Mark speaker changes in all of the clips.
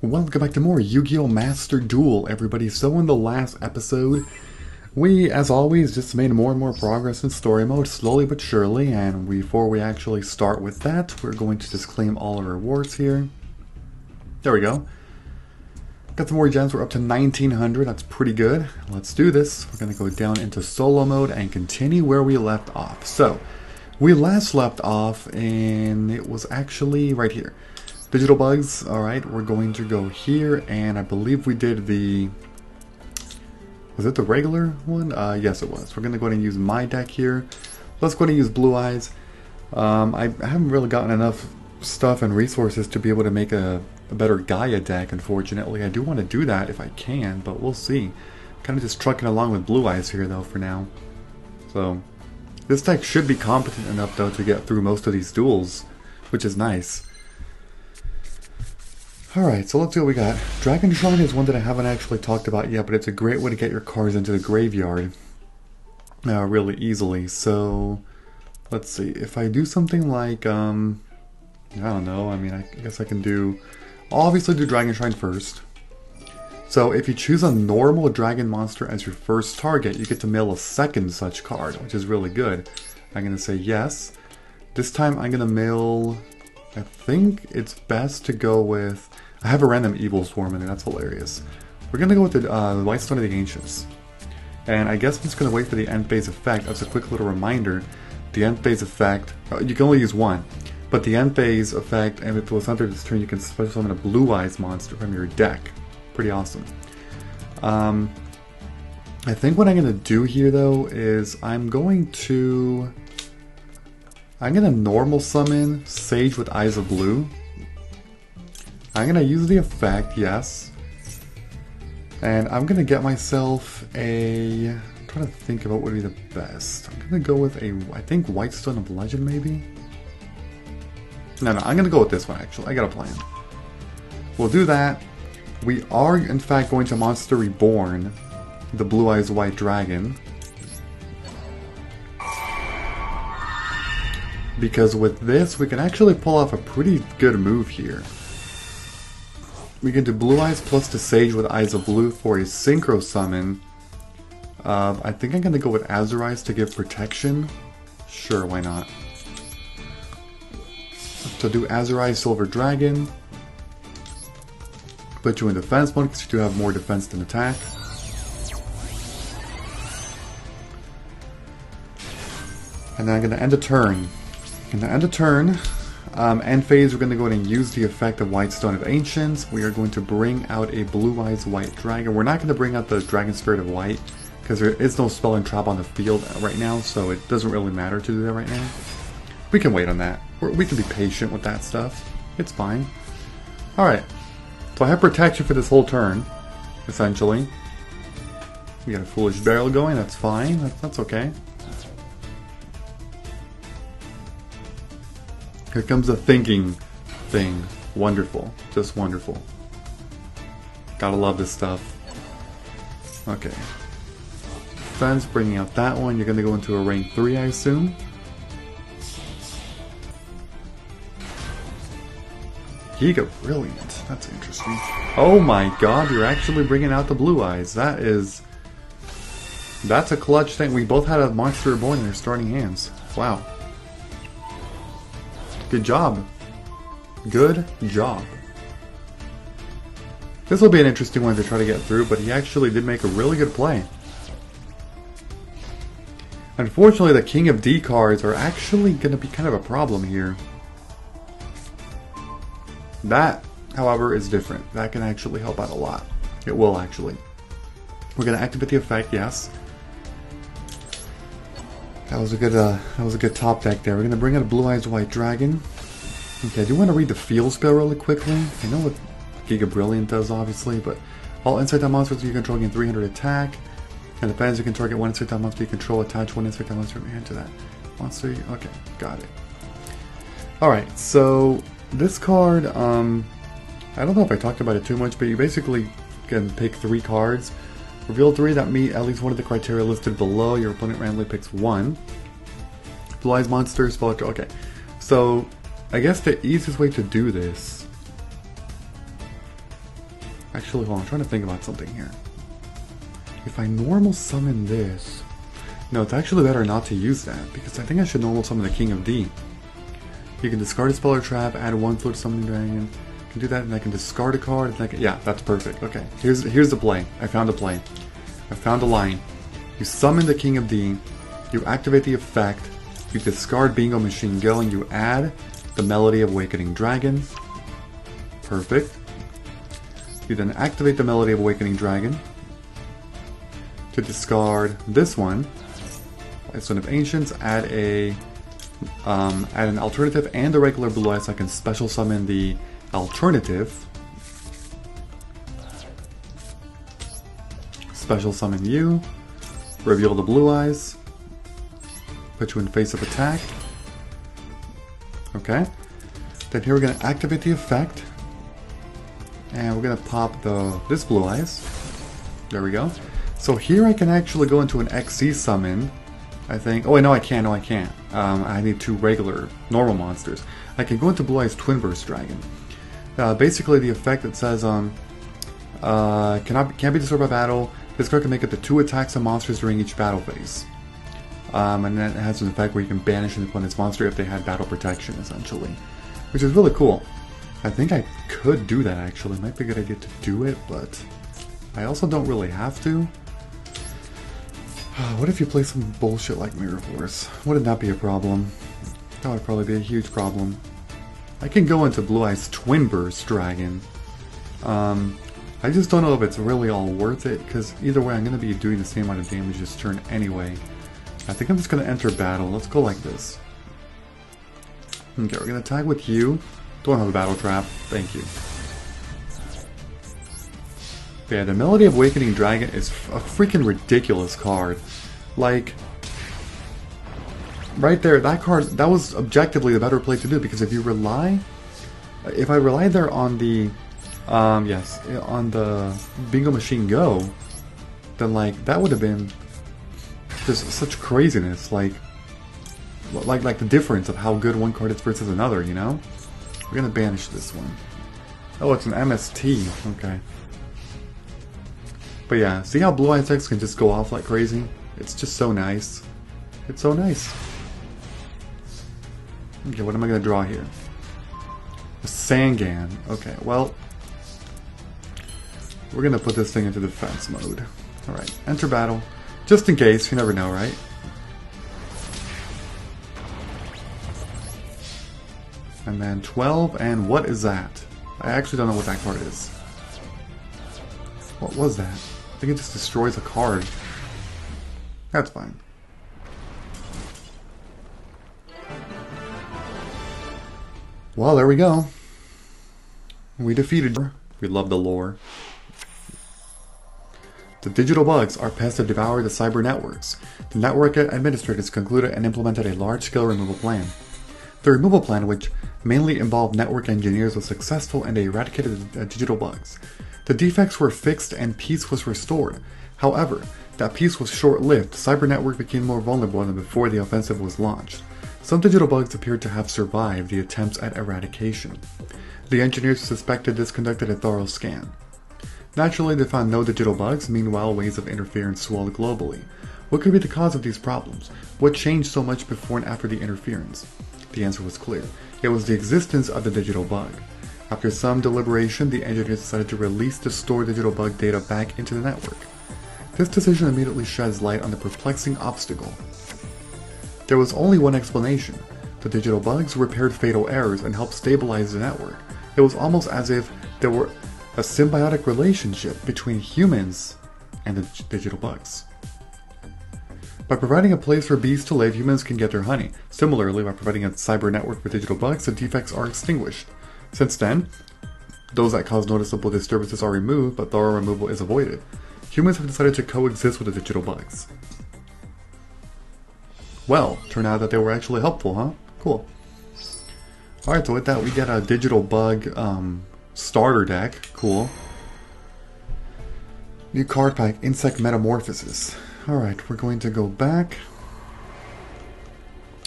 Speaker 1: Welcome back to more Yu-Gi-Oh! Master Duel, everybody. So in the last episode, we, as always, just made more and more progress in story mode, slowly but surely, and before we actually start with that, we're going to just claim all our rewards here. There we go. Got some more gems, we're up to 1900, that's pretty good. Let's do this. We're going to go down into solo mode and continue where we left off. So, we last left off, and it was actually right here. Digital bugs, alright, we're going to go here, and I believe we did the... Was it the regular one? Yes it was. We're going to go ahead and use my deck here. Let's go ahead and use Blue Eyes. I haven't really gotten enough stuff and resources to be able to make a better Gaia deck, unfortunately. I do want to do that if I can, but we'll see. Kind of just trucking along with Blue Eyes here, though, for now. So, this deck should be competent enough, though, to get through most of these duels, which is nice. Alright, so let's see what we got. Dragon Shrine is one that I haven't actually talked about yet, but it's a great way to get your cards into the graveyard really easily. So, let's see. If I do something like, I don't know, I mean, I guess I can do... I'll obviously do Dragon Shrine first. So, if you choose a normal dragon monster as your first target, you get to mail a second such card, which is really good. I'm going to say yes. This time I'm going to mail... I think it's best to go with... I have a random Evil Swarm in there, that's hilarious. We're going to go with the White Stone of the Ancients. And I guess I'm just going to wait for the end phase effect. As a quick little reminder, the end phase effect... you can only use one. But the end phase effect, and if it was under this turn, you can special summon a Blue Eyes monster from your deck. Pretty awesome. I think what I'm going to do here, though, is I'm going to normal summon Sage with Eyes of Blue. I'm going to use the effect, yes. And I'm going to get myself a... I'm trying to think about what would be the best. I'm going to go with a, I think, White Stone of Legend, maybe? No, I'm going to go with this one, actually. I got a plan. We'll do that. We are, in fact, going to Monster Reborn, the Blue Eyes White Dragon. Because with this, we can actually pull off a pretty good move here. We can do Blue Eyes plus the Sage with Eyes of Blue for a Synchro Summon. I think I'm going to go with Azurize to give protection. Sure, why not? So do Azurize Silver Dragon. Put you in defense mode because you do have more defense than attack. And then I'm going to end a turn. In the end of turn, end phase, we're going to go ahead and use the effect of White Stone of Ancients. We are going to bring out a Blue Eyes White Dragon. We're not going to bring out the Dragon Spirit of White, because there is no spell and trap on the field right now, so it doesn't really matter to do that right now. We can wait on that. We can be patient with that stuff. It's fine. Alright, so I have protection for this whole turn, essentially. We got a Foolish Barrel going, that's fine, that's okay. Here comes the thinking thing. Wonderful. Just wonderful. Gotta love this stuff. Okay. Defense, bringing out that one. You're gonna go into a rank 3, I assume. Giga Brilliant. That's interesting. Oh my god, you're actually bringing out the Blue Eyes. That's a clutch thing. We both had a Monster Reborn in their starting hands. Wow. Good job. Good job. This will be an interesting one to try to get through, but he actually did make a really good play. Unfortunately, the King of D cards are actually going to be kind of a problem here. That, however, is different. That can actually help out a lot. It will, actually. We're going to activate the effect, yes. That was a good top deck there. We're going to bring out a Blue Eyes White Dragon. Okay, I do want to read the field spell really quickly. I know what Giga Brilliant does, obviously, but all insect monsters you control gain 300 attack. And the fans you can target one insect monster you control, attach one insect monster from your hand to that monster. Okay, got it. Alright, so this card, I don't know if I talked about it too much, but you basically can pick 3 cards. Reveal 3 that meet at least one of the criteria listed below. Your opponent randomly picks 1. Blue Eyes monster, spell. Okay, so I guess the easiest way to do this Actually, hold on, I'm trying to think about something here. If I normal summon this... No, it's actually better not to use that, because I think I should normal summon the King of D. You can discard a spell or trap, add one float summoning dragon. I can do that, and I can discard a card, and I can... Yeah, that's perfect. Okay, here's the play. I found a play. I found a line. You summon the King of D, you activate the effect, you discard Bingo Machine Go, and you add the Melody of Awakening Dragon. Perfect. You then activate the Melody of Awakening Dragon to discard this one. Son of Ancients, add an alternative and a regular blue eye, so I can special summon the alternative. Special summon you, reveal the blue eyes, put you in face of attack. Okay. Then here we're going to activate the effect, and we're going to pop this blue eyes. There we go. So here I can actually go into an XC summon, I think. Oh wait, no I can't, no I can't. I need two regular, normal monsters. I can go into Blue Eyes Twin Burst Dragon. Basically the effect that says, can't be disturbed by battle. This card can make up to 2 attacks on monsters during each battle phase. And then it has an effect where you can banish an opponent's monster if they had battle protection, essentially. Which is really cool. I think I could do that actually. It might be a good idea to do it, but I also don't really have to. What if you play some bullshit like Mirror Force? Wouldn't that be a problem? That would probably be a huge problem. I can go into Blue Eyes Twin Burst Dragon. I just don't know if it's really all worth it, because either way I'm going to be doing the same amount of damage this turn anyway. I think I'm just going to enter battle. Let's go like this. Okay, we're going to attack with you. Don't have a battle trap. Thank you. Yeah, the Melody of Awakening Dragon is a freaking ridiculous card. Like, right there, that card, that was objectively the better play to do, because if I relied there on the, on the Bingo Machine Go, then like, that would have been just such craziness, like the difference of how good one card is versus another, you know? We're gonna banish this one. Oh, it's an MST, okay. But yeah, see how Blue Eye attacks can just go off like crazy? It's just so nice. It's so nice. Okay, what am I going to draw here? A Sangan. Okay, well, we're going to put this thing into defense mode. Alright, enter battle. Just in case, you never know, right? And then 12, and what is that? I actually don't know what that card is. What was that? I think it just destroys a card. That's fine. Well, there we go. We defeated her. We love the lore. The digital bugs are pests that devour the cyber networks. The network administrators concluded and implemented a large-scale removal plan. The removal plan, which mainly involved network engineers, was successful and they eradicated the digital bugs. The defects were fixed and peace was restored. However, that peace was short-lived. The cyber network became more vulnerable than before the offensive was launched. Some digital bugs appeared to have survived the attempts at eradication. The engineers who suspected this conducted a thorough scan. Naturally, they found no digital bugs. Meanwhile, waves of interference swelled globally. What could be the cause of these problems? What changed so much before and after the interference? The answer was clear. It was the existence of the digital bug. After some deliberation, the engineers decided to release the stored digital bug data back into the network. This decision immediately sheds light on the perplexing obstacle. There was only one explanation. The digital bugs repaired fatal errors and helped stabilize the network. It was almost as if there were a symbiotic relationship between humans and the digital bugs. By providing a place for bees to live, humans can get their honey. Similarly, by providing a cyber network for digital bugs, the defects are extinguished. Since then, those that cause noticeable disturbances are removed, but thorough removal is avoided. Humans have decided to coexist with the digital bugs. Well, turned out that they were actually helpful, huh? Cool. Alright, so with that we get a digital bug starter deck. Cool. New card pack, Insect Metamorphosis. Alright, we're going to go back.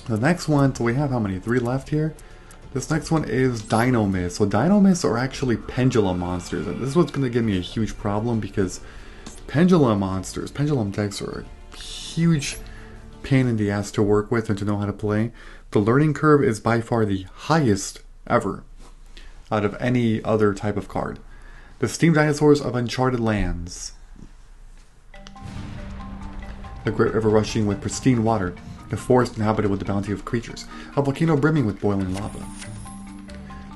Speaker 1: The next one, so we have how many? 3 left here? This next one is Dynamist. So Dynamists are actually pendulum monsters. And this is what's going to give me a huge problem because pendulum monsters, pendulum decks are a huge pain in the ass to work with and to know how to play. The learning curve is by far the highest ever out of any other type of card. The steam dinosaurs of uncharted lands. The great river rushing with pristine water. A forest inhabited with the bounty of creatures. A volcano brimming with boiling lava.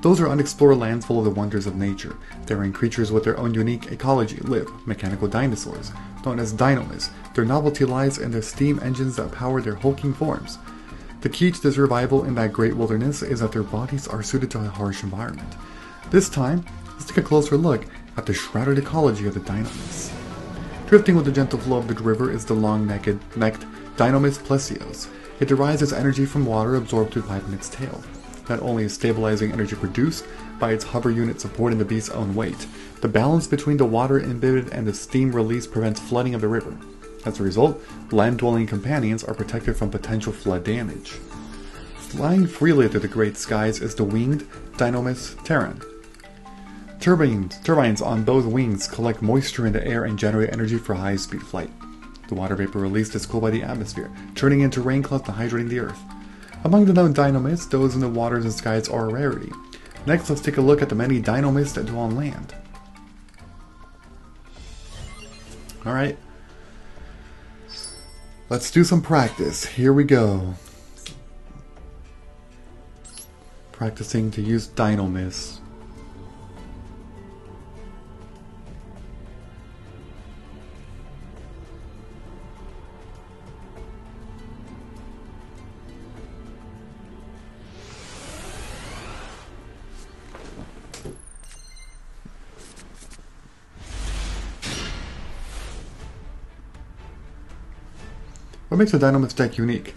Speaker 1: Those are unexplored lands full of the wonders of nature. Therein creatures with their own unique ecology live, mechanical dinosaurs, known as Dynamists. Their novelty lies in their steam engines that power their hulking forms. The key to their survival in that great wilderness is that their bodies are suited to a harsh environment. This time, let's take a closer look at the shrouded ecology of the Dynamists. Drifting with the gentle flow of the river is the long-necked Dynamist Plesios. It derives its energy from water absorbed through the pipe in its tail. Not only is stabilizing energy produced by its hover unit supporting the beast's own weight, the balance between the water imbibited and the steam release prevents flooding of the river. As a result, land-dwelling companions are protected from potential flood damage. Flying freely through the great skies is the winged Dynamist Terran. Turbines on both wings collect moisture in the air and generate energy for high-speed flight. The water vapor released is cooled by the atmosphere, turning into rain clouds and hydrating the earth. Among the known Dynamists, those in the waters and skies are a rarity. Next, let's take a look at the many Dynamists that dwell on land. Alright. Let's do some practice. Here we go. Practicing to use Dynamist. What makes a Dynamist deck unique?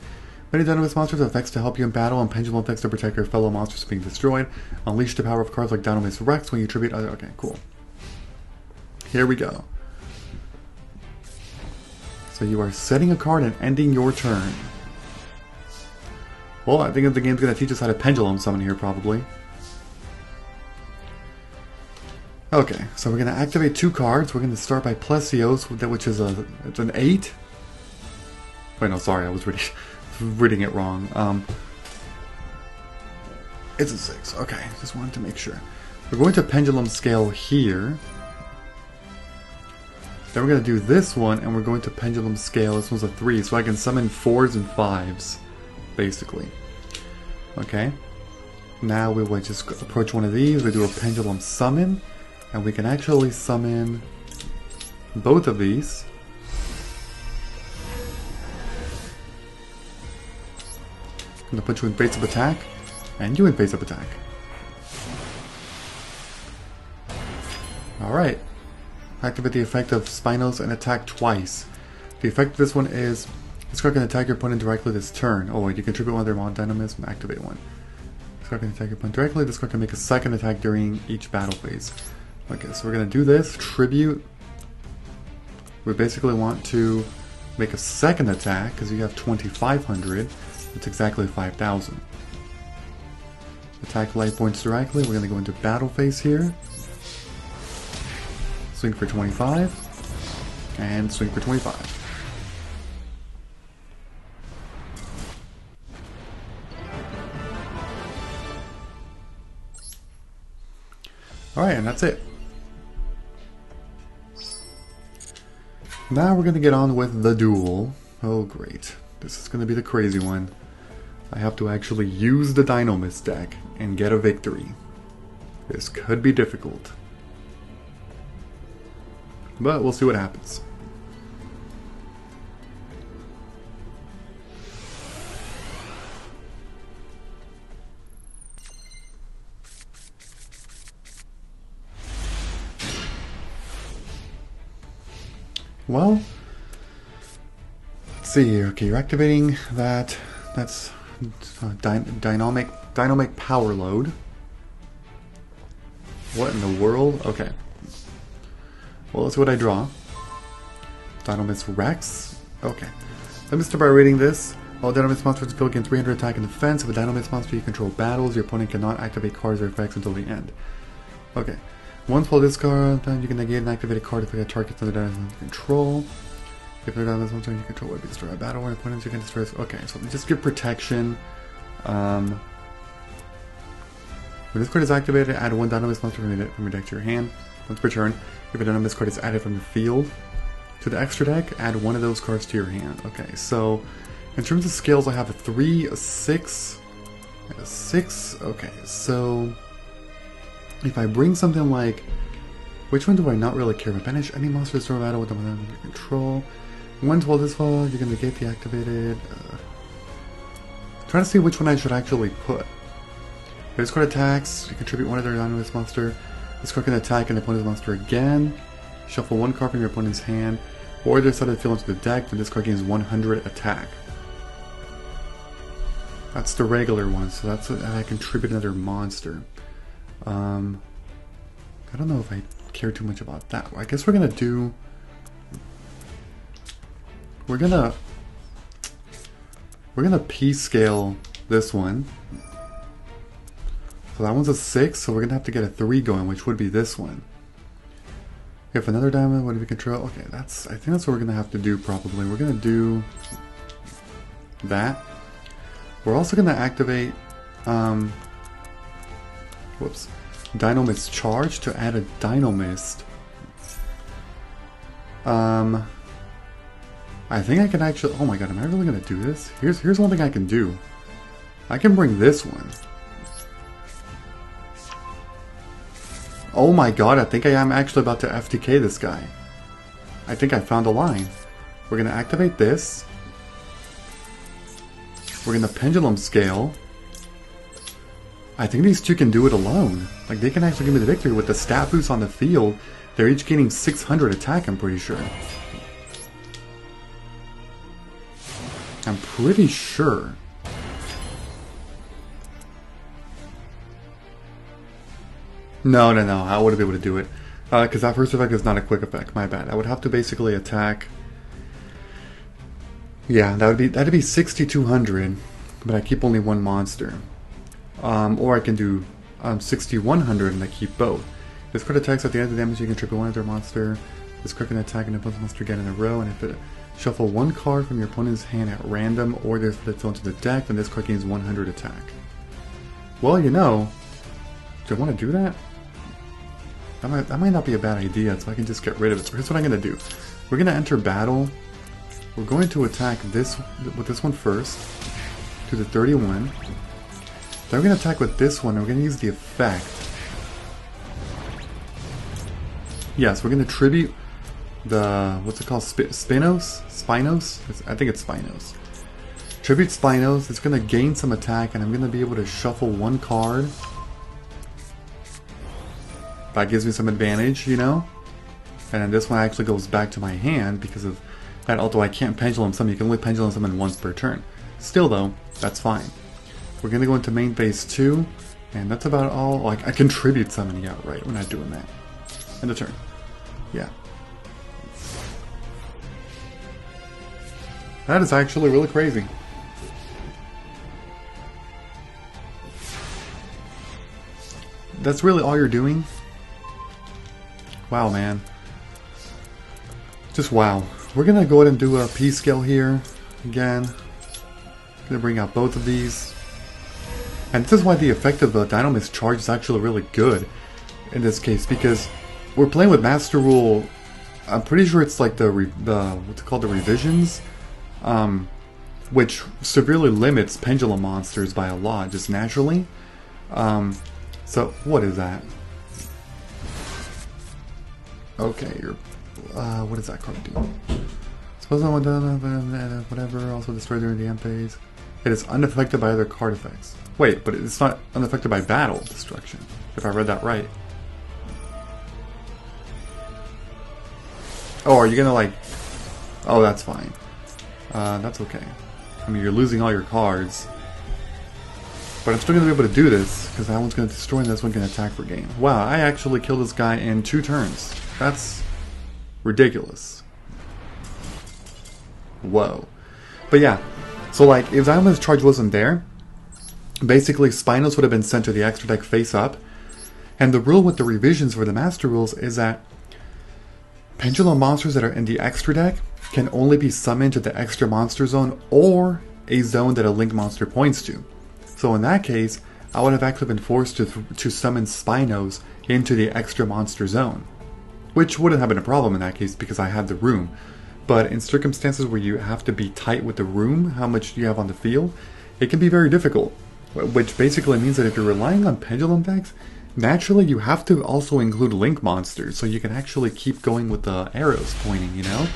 Speaker 1: Many Dynamist monsters have effects to help you in battle, and pendulum effects to protect your fellow monsters from being destroyed. Unleash the power of cards like Dynamist Rex when you tribute other... Okay, cool. Here we go. So you are setting a card and ending your turn. Well, I think the game's going to teach us how to pendulum summon here, probably. Okay, so we're going to activate 2 cards. We're going to start by Plesios, which is it's an 8. Wait, no, sorry, I was reading it wrong. It's a 6. Okay, just wanted to make sure. We're going to Pendulum Scale here. Then we're going to do this one, and we're going to Pendulum Scale. This one's a 3, so I can summon 4s and 5s, basically. Okay. Now we will just approach one of these. We do a Pendulum Summon, and we can actually summon both of these. I'm going to put you in face-up attack, and you in face-up attack. Alright. Activate the effect of Spinos and attack twice. The effect of this one is, this card can attack your opponent directly this turn. Oh wait, you can tribute one of their mod Dynamists and activate one. This card can attack your opponent directly. This card can make a second attack during each battle phase. Okay, so we're going to do this. Tribute. We basically want to make a second attack, because you have 2,500. It's exactly 5,000. Attack life points directly. We're going to go into battle phase here. Swing for 25. And swing for 25. Alright, and that's it. Now we're going to get on with the duel. Oh great. This is going to be the crazy one. I have to actually use the Dynamist deck and get a victory. This could be difficult. But we'll see what happens. Well, let's see here. Okay, you're activating that. That's dynamic power load. What in the world? Okay. Well, let's see what I draw. Dynamist Rex. Okay. Let me start by reading this. All Dynamist monsters go against 300 attack and defense. If a Dynamist monster you control battles, your opponent cannot activate cards or effects until the end. Okay. Once while this card, then you can negate an activated card if it targets another Dynamist you control. If you're Dynamist monster you control, it be destroyed by battle, or opponents you can destroy. Okay, so just give protection. When this card is activated, add one Dynamist monster from your deck to your hand. Once per turn, if a Dynamist card is added from the field to the extra deck, add one of those cards to your hand. Okay, so in terms of skills, I have a 3, a 6, and a 6. Okay, so if I bring something like, which one do I not really care about? Banish any monster to start battle with them under control. Once while this fall, you're gonna negate the activated. Trying to see which one I should actually put. If this card attacks, you contribute one of their Dynamist monster. This card can attack an opponent's monster again. Shuffle one card from your opponent's hand, or their side of the field into the deck, and this card gains 100 attack. That's the regular one, so that's what I contribute another monster. I don't know if I care too much about that. I guess we're gonna do. We're gonna P-scale this one. So that one's a 6, so we're gonna have to get a 3 going, which would be this one. If another diamond, what do we control? Okay, I think that's what we're gonna have to do probably. We're gonna do that. We're also gonna activate Dynamist Charge to add a Dynamist. I think I can actually. Oh my god, am I really gonna do this? Here's one thing I can do. I can bring this one. Oh my god, I think I am actually about to FTK this guy. I think I found a line. We're gonna activate this. We're gonna Pendulum Scale. I think these two can do it alone. Like, they can actually give me the victory with the stat boost on the field. They're each gaining 600 attack, I'm pretty sure. I'm pretty sure. No, I wouldn't be able to do it. Because that first effect is not a quick effect, my bad. I would have to basically attack. Yeah, that'd be 6,200, but I keep only one monster. Or I can do 6,100 and I keep both. This card attacks at the end of the damage, you can trigger one other monster. This card can attack an opponent's monster again in a row, and if it shuffle one card from your opponent's hand at random, or there's it into the deck, then this card gains 100 attack. Well, you know, do I want to do that? That might not be a bad idea, so I can just get rid of it. So here's what I'm going to do. We're going to enter battle. We're going to attack this with this one first, to the 31. Then we're going to attack with this one, and we're going to use the effect. Yes, we're going to tribute the, what's it called, Spinos? I think it's Spinos. Tribute Spinos, it's going to gain some attack, and I'm going to be able to shuffle one card. That gives me some advantage, you know? And then this one actually goes back to my hand because of that, although I can't pendulum summon, you can only pendulum summon once per turn. Still though, that's fine. We're going to go into main phase 2, and that's about all. Like, I contribute summoning outright, we're not doing that. End of turn. Yeah. That is actually really crazy. That's really all you're doing? Wow, man. Just wow. We're gonna go ahead and do a P-scale here. Again. Gonna bring out both of these. And this is why the effect of the Dynamist Charge is actually really good in this case, because we're playing with Master Rule. I'm pretty sure it's like the what's it called, the revisions, which severely limits pendulum monsters by a lot, just naturally. So what is that? Okay, you're. What does that card do? Suppose no one does whatever. Also destroy during the end phase. It is unaffected by other card effects. Wait, but it's not unaffected by battle destruction. If I read that right. Oh, are you gonna like? Oh, that's fine. That's okay. I mean, you're losing all your cards. But I'm still going to be able to do this, because that one's going to destroy and this one can attack for game. Wow, I actually killed this guy in 2 turns. That's ridiculous. Whoa. But yeah, So like, if Dynamist charge wasn't there, basically Spinos would have been sent to the extra deck face up. And the rule with the revisions for the Master Rules is that Pendulum monsters that are in the extra deck can only be summoned to the extra monster zone or a zone that a link monster points to. So in that case, I would have actually been forced to summon Spinos into the extra monster zone, which wouldn't have been a problem in that case because I had the room. But in circumstances where you have to be tight with the room, how much you have on the field, it can be very difficult. Which basically means that if you're relying on Pendulum decks, naturally you have to also include link monsters so you can actually keep going with the arrows pointing, you know?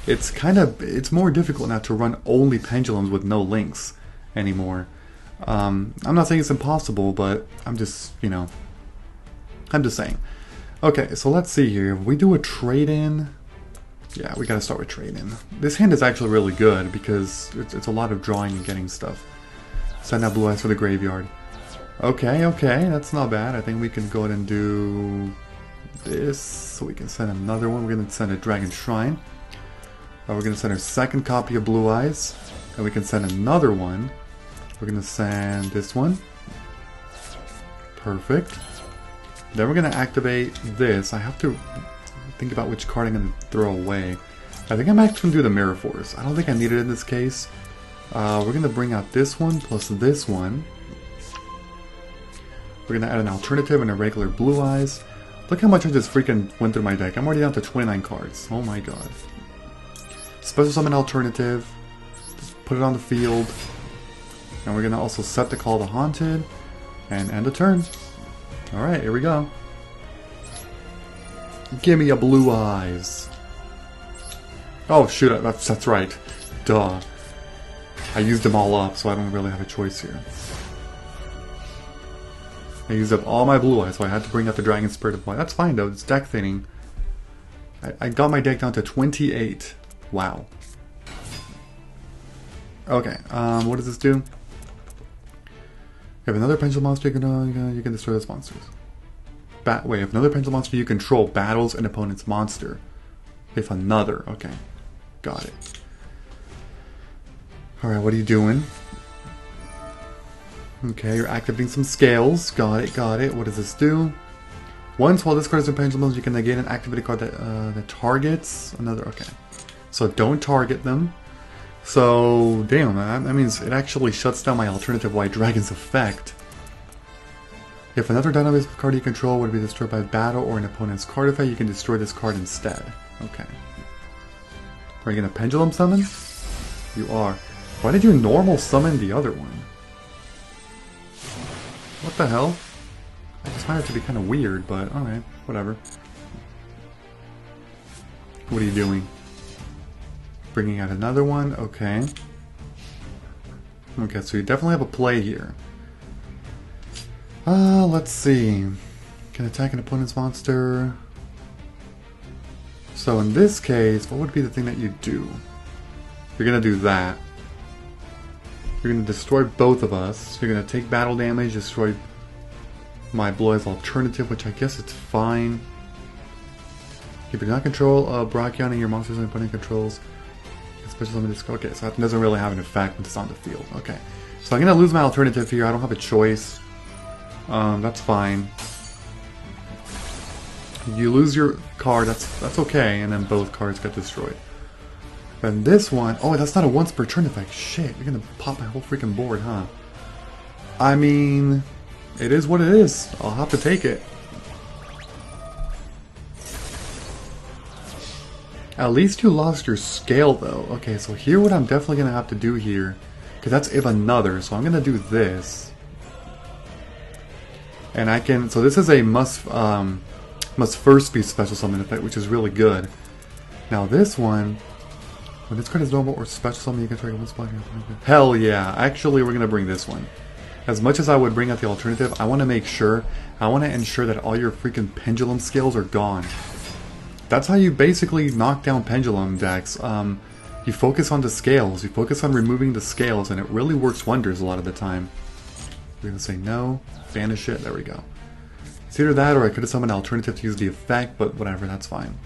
Speaker 1: It's more difficult now to run only Pendulums with no links anymore. I'm not saying it's impossible, but I'm just saying. Okay, so let's see here. If we do a trade-in, yeah, we gotta start with trade-in. This hand is actually really good because it's a lot of drawing and getting stuff. Send out Blue Eyes for the graveyard. Okay, that's not bad. I think we can go ahead and do this. So we can send another one. We're gonna send a Dragon Shrine. We're gonna send our second copy of Blue Eyes. And we can send another one. We're gonna send this one. Perfect. Then we're gonna activate this. I have to think about which card I'm gonna throw away. I think I'm actually gonna do the Mirror Force. I don't think I need it in this case. We're gonna bring out this one plus this one. We're gonna add an alternative and a regular Blue Eyes. Look how much I just freaking went through my deck. I'm already down to 29 cards. Oh my god. Special summon alternative. Just put it on the field. And we're gonna also set the Call of the Haunted. And end the turn. Alright, here we go. Give me a Blue Eyes. Oh shoot, that's right. Duh. I used them all up, so I don't really have a choice here. I used up all my Blue Eyes, so I had to bring out the Dragon Spirit of Light. That's fine though, it's deck thinning. I got my deck down to 28. Wow. Okay, what does this do? If another Pendulum monster, you can destroy those monsters. Wait, if another Pendulum monster you control battles an opponent's monster. If another, okay. Got it. Alright, what are you doing? Okay, you're activating some scales. Got it. What does this do? Once while this card is in Pendulum, you can negate an activated card that targets another. Okay. So don't target them. So, damn, that means it actually shuts down my alternative White Dragon's effect. If another Dynamist card you control would be destroyed by battle or an opponent's card effect, you can destroy this card instead. Okay. Are you going to Pendulum Summon? You are. Why did you normal summon the other one? What the hell? I just find it to be kind of weird, but alright, whatever. What are you doing? Bringing out another one? Okay. Okay, so you definitely have a play here. Let's see. Can attack an opponent's monster. So in this case, what would be the thing that you do? You're gonna do that. You're gonna destroy both of us. You're gonna take battle damage, destroy my Blue Eyes alternative, which I guess it's fine. If you do not control Brachion and your monsters and opponent controls, special summon this. Okay, so that doesn't really have an effect when it's on the field. Okay, so I'm gonna lose my alternative here. I don't have a choice. That's fine. You lose your card. That's okay, and then both cards get destroyed. Then this one, oh, that's not a once per turn effect. Shit, you're gonna pop my whole freaking board, huh? I mean, it is what it is. I'll have to take it. At least you lost your scale, though. Okay, so here what I'm definitely gonna have to do here, because that's if another. So I'm gonna do this, and I can. So this is a must first be special summon effect, which is really good. Now this one. When this card is normal or special summon, you can target one spot. Hell yeah! Actually, we're gonna bring this one. As much as I would bring out the alternative, I want to make sure. I want to ensure that all your freaking pendulum skills are gone. That's how you basically knock down pendulum decks. You focus on the scales. You focus on removing the scales, and it really works wonders a lot of the time. We're gonna say no, banish it. There we go. It's either that, or I could have summoned an alternative to use the effect, but whatever, that's fine.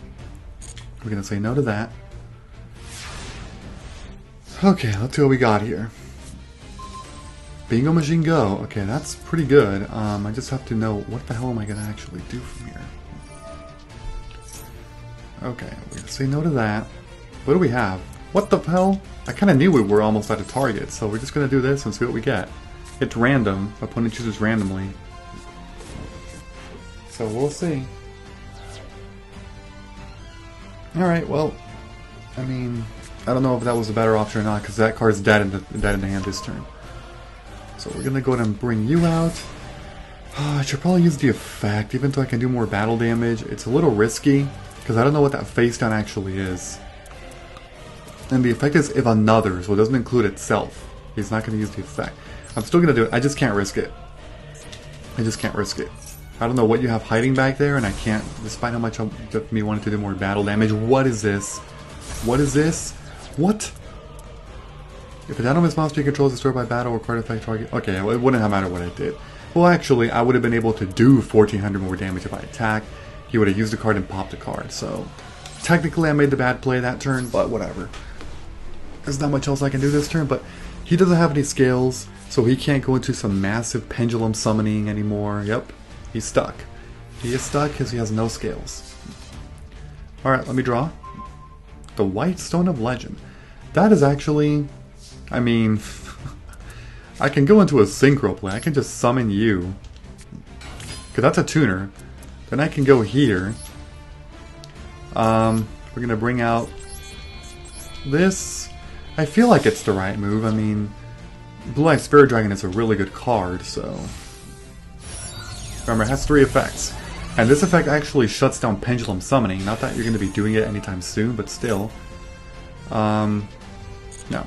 Speaker 1: We're gonna say no to that. Okay, let's see what we got here. Bingo Machine Go. Okay, that's pretty good. I just have to know what the hell am I gonna actually do from here. Okay, we're gonna say no to that. What do we have? What the hell? I kind of knew we were almost at a target, so we're just gonna do this and see what we get. It's random. Opponent chooses randomly. So we'll see. Alright, well, I mean, I don't know if that was a better option or not, because that card's dead in the hand this turn. So we're gonna go ahead and bring you out. I should probably use the effect, even though I can do more battle damage. It's a little risky, because I don't know what that face down actually is. And the effect is if another, so it doesn't include itself. He's not gonna use the effect. I'm still gonna do it, I just can't risk it. I just can't risk it. I don't know what you have hiding back there, and I can't, despite how much of me wanting to do more battle damage. What is this? What is this? What? If a Dynamist monster you control is destroyed by battle or card effect target... Okay, it wouldn't have mattered what I did. Well, actually, I would have been able to do 1400 more damage if I attack. He would have used a card and popped a card, so... Technically, I made the bad play that turn, but whatever. There's not much else I can do this turn, but he doesn't have any scales, so he can't go into some massive pendulum summoning anymore. Yep, he's stuck. He is stuck because he has no scales. Alright, let me draw. The White Stone of Legend. That is actually... I mean... I can go into a synchro play. I can just summon you. Because that's a tuner. Then I can go here. We're going to bring out this. I feel like it's the right move. I mean, Blue-Eyed Spirit Dragon is a really good card, so... Remember, it has 3 effects. And this effect actually shuts down Pendulum Summoning. Not that you're going to be doing it anytime soon, but still. No.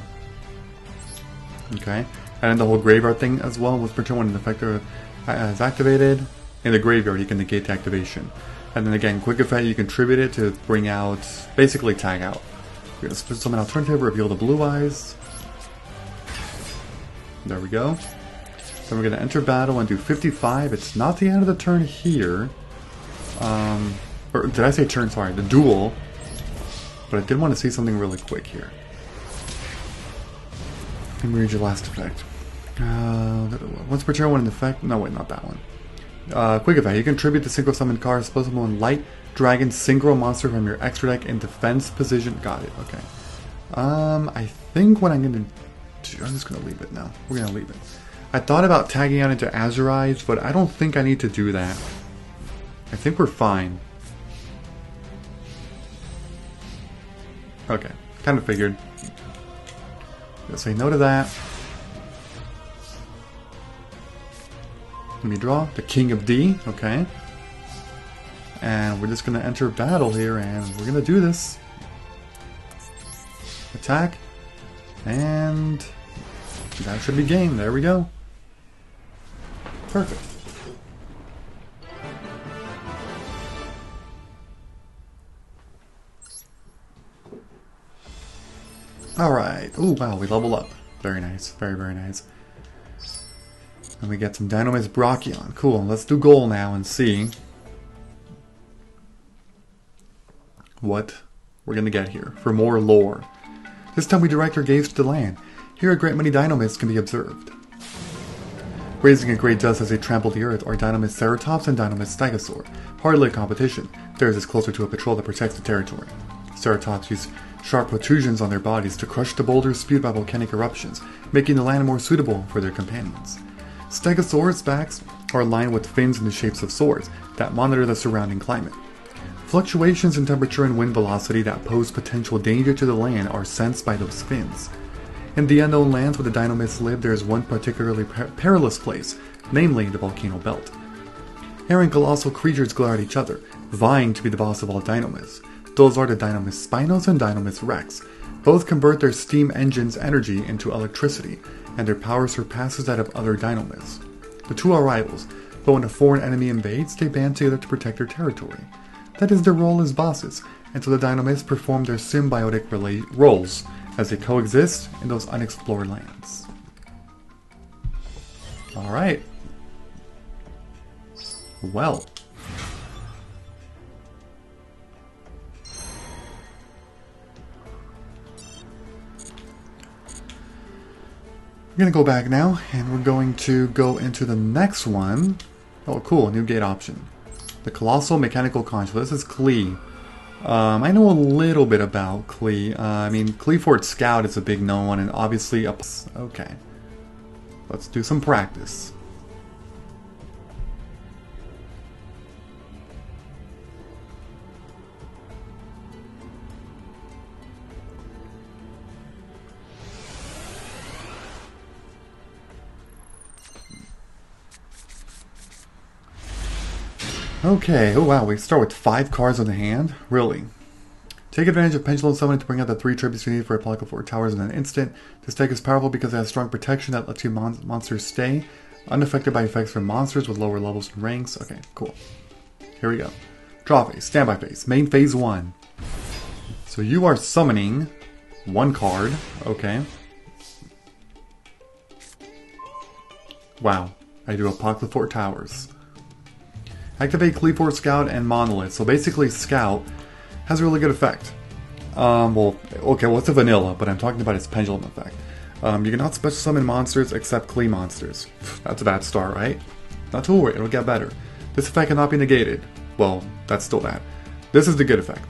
Speaker 1: Okay. And then the whole graveyard thing as well, with turn 1 an effect is activated. In the graveyard, you can negate the activation. And then again, quick effect, you contribute it to bring out, basically tag out. We're going to summon alternative, reveal the blue eyes. There we go. Then we're going to enter battle and do 55. It's not the end of the turn here. Or did I say turn? Sorry, the duel. But I did want to see something really quick here. Let me read your last effect. Once per turn, one in effect. No, wait, not that one. Quick effect. You contribute the synchro summon card, disposable and light dragon synchro monster from your extra deck in defense position. Got it. Okay. I think what I'm gonna do, I'm just gonna leave it now. We're gonna leave it. I thought about tagging out into Azurites, but I don't think I need to do that. I think we're fine. Okay. Kind of figured. Gonna say no to that. Let me draw the King of D. Okay. And we're just gonna enter battle here, and we're gonna do this. Attack. And that should be game. There we go. Perfect. Alright. Oh, wow, we level up. Very nice. Very, very nice. And we get some Dynamist Brachion. Cool. Let's do goal now and see what we're going to get here for more lore. This time we direct our gaze to the land. Here a great many Dynamists can be observed. Raising a great dust as they trample the earth are Dynamist Ceratops and Dynamist Stegosaur. Hardly a competition. Theirs is closer to a patrol that protects the territory. Ceratops use sharp protrusions on their bodies to crush the boulders spewed by volcanic eruptions, making the land more suitable for their companions. Stegosaur's backs are lined with fins in the shapes of swords that monitor the surrounding climate. Fluctuations in temperature and wind velocity that pose potential danger to the land are sensed by those fins. In the unknown lands where the Dynamists live, there is one particularly perilous place, namely the Volcano Belt. Air and colossal creatures glare at each other, vying to be the boss of all Dynamists. Those are the Dynamist Spinos and Dynamist Rex. Both convert their steam engine's energy into electricity, and their power surpasses that of other Dynamists. The two are rivals, but when a foreign enemy invades, they band together to protect their territory. That is their role as bosses, and so the Dynamists perform their symbiotic roles as they coexist in those unexplored lands. Alright. Well. We're going to go back now, and we're going to go into the next one. Oh, cool, new gate option. The Colossal Mechanical Concha. This is Qli. I know a little bit about Qli. I mean, Qliphort Scout is a big known one, and obviously okay. Let's do some practice. Okay, oh wow, we start with 5 cards on the hand? Really? Take advantage of Pendulum Summoning to bring out the 3 tributes you need for a Qliphort Towers in an instant. This deck is powerful because it has strong protection that lets you monsters stay unaffected by effects from monsters with lower levels and ranks. Okay, cool. Here we go. Draw phase, standby phase, main phase 1. So you are summoning 1 card, okay. Wow, I do a Qliphort Towers. Activate Qliphort Scout and Monolith. So basically Scout has a really good effect. Well, okay, well it's a vanilla, but I'm talking about its pendulum effect. You cannot special summon monsters except Qli monsters. That's a bad start, right? Not to worry, it'll get better. This effect cannot be negated. Well, that's still bad. This is the good effect.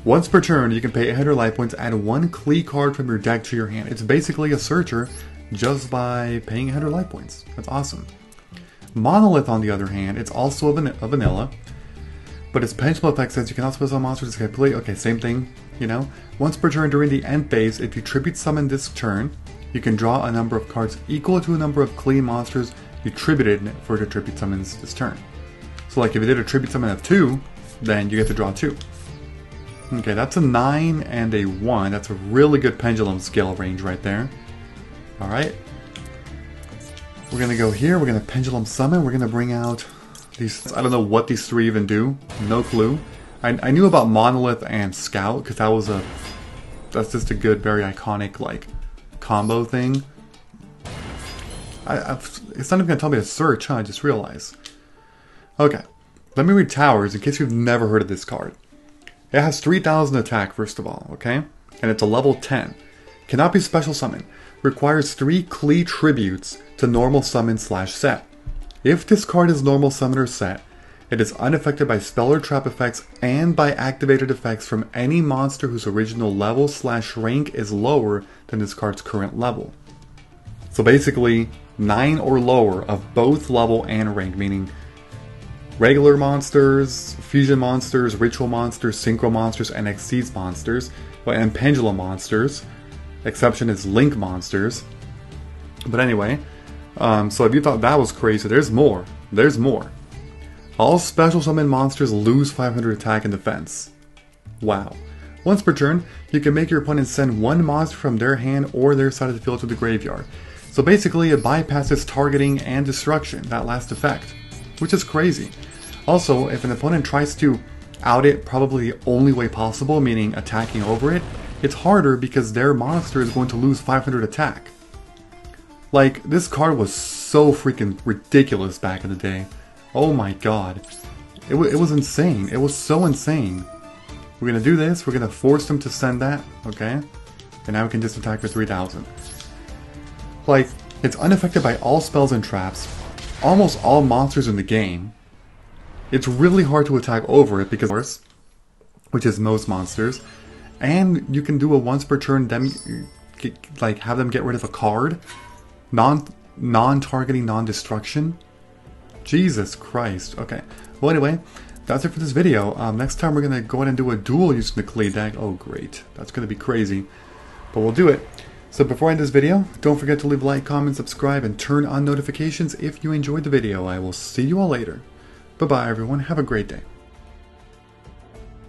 Speaker 1: Once per turn, you can pay 800 life points, add 1 Qli card from your deck to your hand. It's basically a searcher just by paying 100 life points. That's awesome. Monolith, on the other hand, it's also a vanilla, but its pendulum effect says you cannot special summon monsters completely. Okay, same thing, you know. Once per turn during the end phase, if you tribute summon this turn, you can draw a number of cards equal to a number of Qli monsters you tributed for the tribute summons this turn. So like if you did a tribute summon of 2, then you get to draw 2. Okay, that's a 9 and a 1. That's a really good pendulum scale range right there. Alright. We're going to go here, we're going to Pendulum Summon, we're going to bring out these, I don't know what these 3 even do, no clue. I knew about Monolith and Scout, because that's just a good, very iconic, like, combo thing. It's not even going to tell me to search, huh, I just realized. Okay, let me read Towers, in case you've never heard of this card. It has 3000 attack, first of all, okay? And it's a level 10. Cannot be special summoned. Requires 3 Qli tributes to normal summon / set. If this card is normal summon or set, it is unaffected by spell or trap effects and by activated effects from any monster whose original level / rank is lower than this card's current level. So basically, 9 or lower of both level and rank, meaning regular monsters, fusion monsters, ritual monsters, synchro monsters, and exceeds monsters, and pendulum monsters. Exception is link monsters. But anyway, so if you thought that was crazy, there's more. There's more. All special summon monsters lose 500 attack and defense. Wow. Once per turn, you can make your opponent send 1 monster from their hand or their side of the field to the graveyard. So basically it bypasses targeting and destruction, that last effect, which is crazy. Also, if an opponent tries to out it probably the only way possible, meaning attacking over it, it's harder because their monster is going to lose 500 attack. Like, this card was so freaking ridiculous back in the day. Oh my god. It was insane. It was so insane. We're gonna do this, we're gonna force them to send that, okay? And now we can just attack for 3000. Like, it's unaffected by all spells and traps, almost all monsters in the game. It's really hard to attack over it because, which is most monsters, and you can do a once per turn like have them get rid of a card, non-targeting, non-destruction. Jesus Christ. Okay. Well, anyway, that's it for this video. Next time we're gonna go ahead and do a duel using the Qli deck. Oh, great. That's gonna be crazy, but we'll do it. So before I end this video, don't forget to leave a like, comment, subscribe, and turn on notifications if you enjoyed the video. I will see you all later. Bye-bye, everyone. Have a great day.